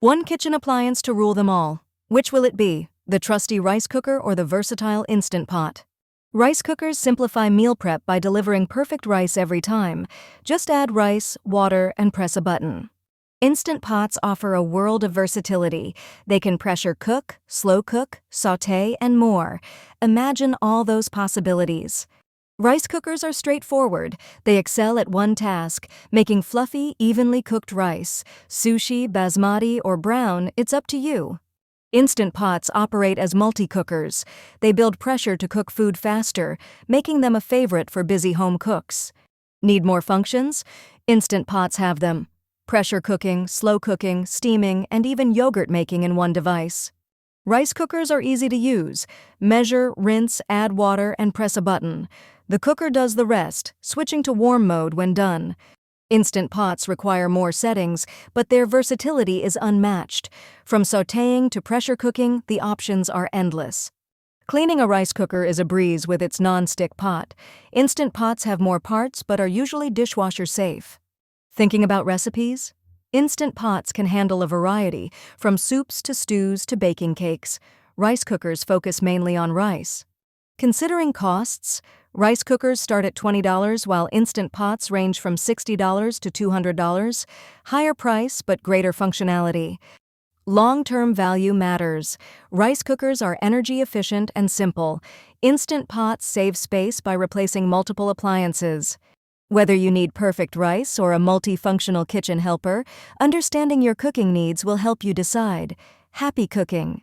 One kitchen appliance to rule them all. Which will it be? The trusty rice cooker or the versatile Instant Pot? Rice cookers simplify meal prep by delivering perfect rice every time. Just add rice, water, and press a button. Instant Pots offer a world of versatility. They can pressure cook, slow cook, sauté, and more. Imagine all those possibilities. Rice cookers are straightforward. They excel at one task, making fluffy, evenly cooked rice. Sushi, basmati, or brown, it's up to you. Instant Pots operate as multi-cookers. They build pressure to cook food faster, making them a favorite for busy home cooks. Need more functions? Instant Pots have them. Pressure cooking, slow cooking, steaming, and even yogurt making in one device. Rice cookers are easy to use. Measure, rinse, add water, and press a button. The cooker does the rest, switching to warm mode when done. Instant Pots require more settings, but their versatility is unmatched. From sautéing to pressure cooking, the options are endless. Cleaning a rice cooker is a breeze with its non-stick pot. Instant Pots have more parts but are usually dishwasher safe. Thinking about recipes? Instant Pots can handle a variety, from soups to stews to baking cakes. Rice cookers focus mainly on rice. Considering costs, rice cookers start at $20 while Instant Pots range from $60 to $200. Higher price but greater functionality. Long-term value matters. Rice cookers are energy efficient and simple. Instant Pots save space by replacing multiple appliances. Whether you need perfect rice or a multifunctional kitchen helper, understanding your cooking needs will help you decide. Happy cooking!